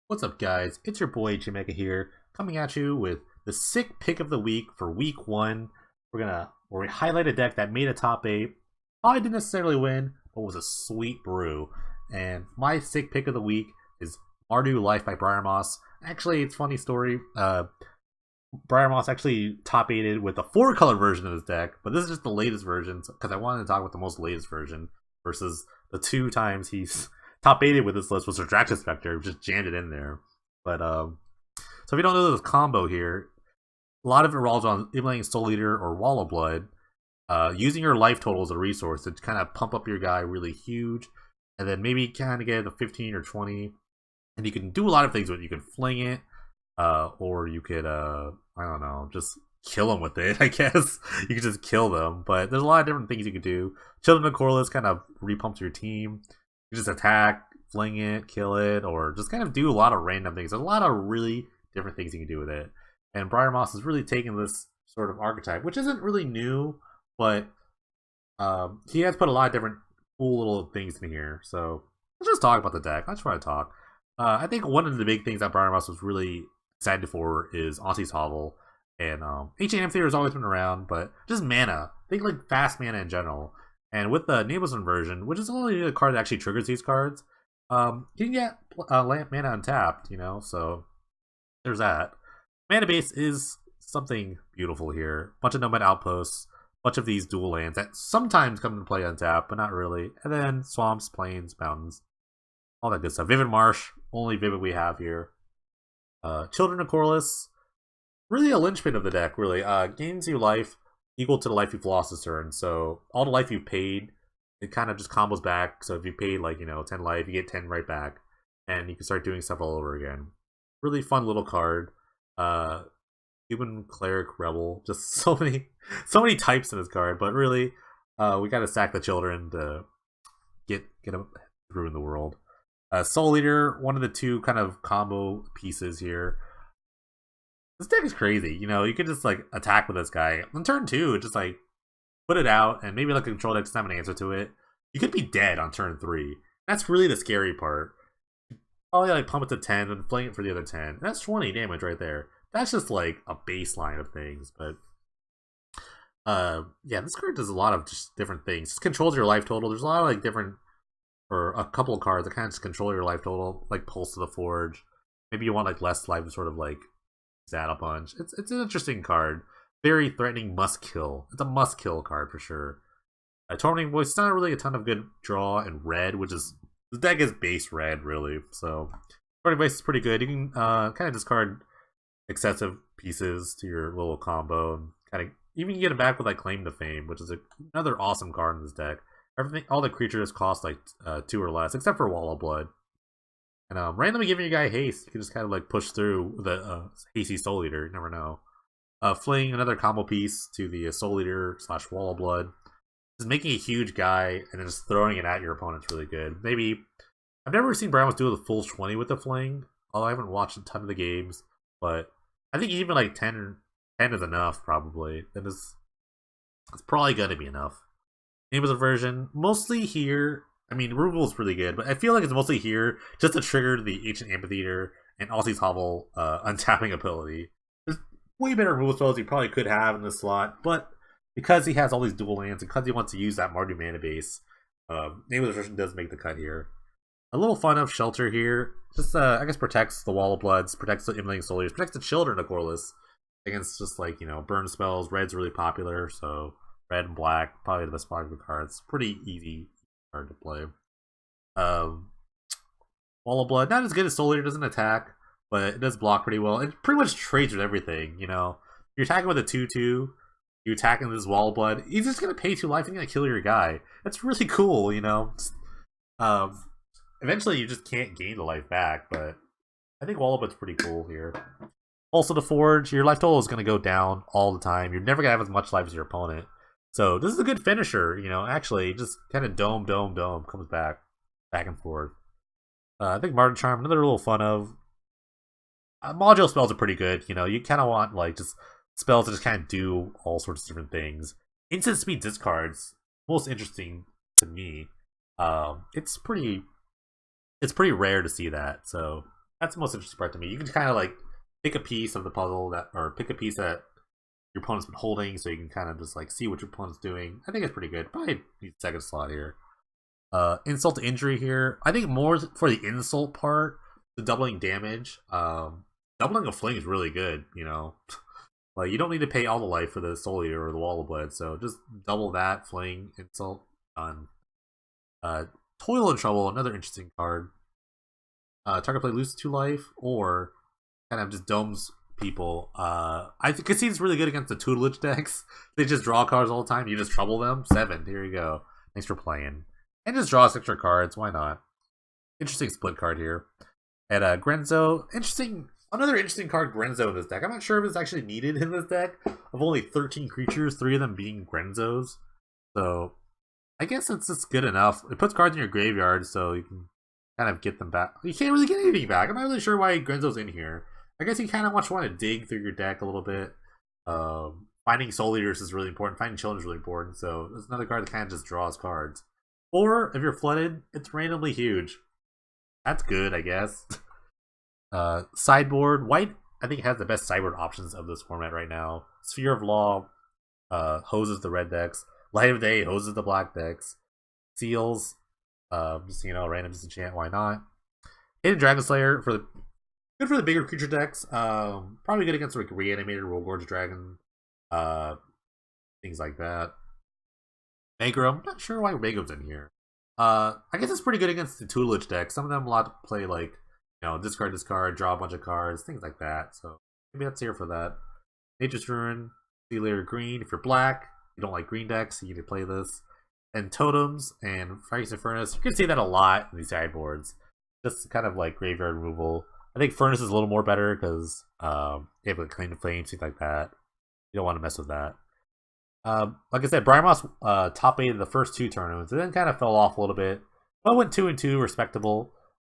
What's up, guys? It's your boy Jamaica here, coming at you with the sick pick of the week for week one. Where we highlight a deck that made a top eight, probably didn't necessarily win, but was a sweet brew. And my sick pick of the week is Mardu Life by Briar Moss. Actually, it's a funny story. Briar Moss actually top eighted with the four-color version of his deck, but this is just the latest version because I wanted to talk about the most latest version versus the two times he's top eighted with this list was Retracted Spectre, just jammed it in there. But so if you don't know this combo here, a lot of it revolves on emulating Soul Eater or Wall of Blood, using your life total as a resource to kind of pump up your guy really huge, and then maybe kind of get a 15 or 20, and you can do a lot of things with it. You can fling it, or you could I don't know, just kill them with it. I guess you could just kill them, but there's a lot of different things you could do. Children of Corliss kind of repumps your team. You just attack, fling it, kill it, or just kind of do a lot of random things. There's a lot of really different things you can do with it. And Briar Moss has really taken this sort of archetype, which isn't really new, but he has put a lot of different cool little things in here. So let's just talk about the deck. Let's try to talk. I think one of the big things that Briar Moss was really excited for is Aussie's Hovel. And Ancient Amphitheater has always been around, but just mana. Think like fast mana in general. And with the Nameless version, which is only a card that actually triggers these cards, you can get mana untapped, so there's that. Mana base is something beautiful here. Bunch of Nomad Outposts, bunch of these dual lands that sometimes come into play untapped, but not really. And then swamps, plains, mountains, all that good stuff. Vivid Marsh, only Vivid we have here. Children of Corliss, really a linchpin of the deck, really. Gains you life equal to the life you've lost this turn. So all the life you've paid, it kind of just combos back. So if you paid 10 life, you get 10 right back. And you can start doing stuff all over again. Really fun little card. Human Cleric Rebel. Just so many types in this card. But really, we gotta sack the children to get them through in the world. Soul Eater, one of the two kind of combo pieces here. This deck is crazy, you could just attack with this guy. On turn 2, just put it out and maybe control deck doesn't have an answer to it. You could be dead on turn 3. That's really the scary part. Probably pump it to 10 and fling it for the other 10. That's 20 damage right there. That's just a baseline of things, but yeah, this card does a lot of just different things. It controls your life total. There's a lot of different, or a couple of cards that kind of just control your life total, like Pulse of the Forge. Maybe you want less life to sort of Saddle Punch. It's an interesting card. Very threatening, must kill. It's a must kill card for sure. Tormenting Voice, it's not really a ton of good draw in red, which is, the deck is base red really. So Tormenting Voice is pretty good. You can kind of discard excessive pieces to your little combo and kind of even get it back with Claim to Fame, which is another awesome card in this deck. All the creatures cost 2 or less, except for Wall of Blood. And randomly giving your guy haste, you can just kind of push through the hasty Soul Eater. You never know. Fling another combo piece to the Soul Eater / Wall of Blood. Just making a huge guy and then just throwing it at your opponent's really good. Maybe I've never seen Brown do the full 20 with the fling. Although I haven't watched a ton of the games, but I think even 10 is enough probably. Then it's probably gonna be enough. Name of the version mostly here. I mean, removal is really good, but I feel like it's mostly here just to trigger the Ancient Amphitheater and Aussie's Hovel untapping ability. There's way better removal spells he probably could have in this slot, but because he has all these dual lands and because he wants to use that Mardu mana base, Name of the version does make the cut here. A little fun of Shelter here. Just, I guess, protects the Wall of Bloods, protects the Emulating Soul Eaters, protects the Children of Corliss against just, burn spells. Red's really popular, so red and black, probably the best popular cards. Pretty easy card to play. Wall of Blood, not as good as Soul Eater, doesn't attack, but it does block pretty well. It pretty much trades with everything, You're attacking with a 2/2, you attacking with this Wall of Blood, he's just gonna pay 2 life and gonna kill your guy. That's really cool, Eventually you just can't gain the life back, but I think Wall of Blood's pretty cool here. Also the Forge, your life total is gonna go down all the time. You're never gonna have as much life as your opponent. So this is a good finisher, actually, just kind of dome, comes back and forth. I think Martin Charm, another little fun of. Module spells are pretty good, you kind of want, just spells that just kind of do all sorts of different things. Instant speed discards, most interesting to me. It's pretty rare to see that, so That's the most interesting part to me. You can kind of like pick a piece of the puzzle that, or pick a piece that your opponent's been holding, so you can kind of just like see what your opponent's doing. I think it's pretty good. Probably need second slot here. Insult to injury here. I think more for the insult part, the doubling damage. Doubling a fling is really good, you know. Like, you don't need to pay all the life for the Solier or the Wall of Blood, so just double that, fling, insult, done. Toil and Trouble, another interesting card. Target play loses 2 life, or kind of just domes people. I could see it's really good against the tutelage decks. They just draw cards all the time, you just trouble them. 7, here you go. Thanks for playing. And just draw 6 extra cards, why not? Interesting split card here. And Grenzo, another interesting card, Grenzo, in this deck. I'm not sure if it's actually needed in this deck. Of only 13 creatures, 3 of them being Grenzos. So, I guess it's just good enough. It puts cards in your graveyard, so you can kind of get them back. You can't really get anything back. I'm not really sure why Grenzo's in here. I guess you kind of want to dig through your deck a little bit. Finding Soul Eaters is really important. Finding Children is really important. So, it's another card that kind of just draws cards. Or, if you're flooded, it's randomly huge. That's good, I guess. Sideboard. White, I think, has the best sideboard options of this format right now. Sphere of Law hoses the red decks. Light of Day hoses the black decks. Seals, just, you know, random disenchant, why not? Hidden Dragon Slayer, good for the bigger creature decks. Probably good against like Reanimated, Rollgorge Dragon, things like that. Magro, I'm not sure why Magro's in here. I guess it's pretty good against the tutelage decks. Some of them a to play like, you know, discard this card, draw a bunch of cards, things like that. So maybe that's here for that. Nature's Ruin, Sea Layer Green. If you're black, you don't like green decks, you need to play this. And Totems and Fires of Furnace. You can see that a lot in these sideboards. Just kind of like graveyard removal. I think Furnace is a little more better because you have like Claim to Flame, things like that. You don't want to mess with that. Like I said, Brian Moss top 8 of the first 2 tournaments, and then kind of fell off a little bit. Well, went 2-2, respectable.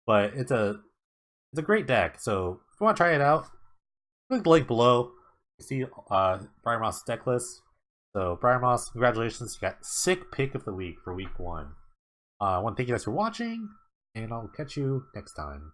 But it's a great deck. So if you want to try it out, click the link below. You see Brian Moss' deck list. So Brian Moss, congratulations! You got sick pick of the week for week 1. I want to thank you guys for watching, and I'll catch you next time.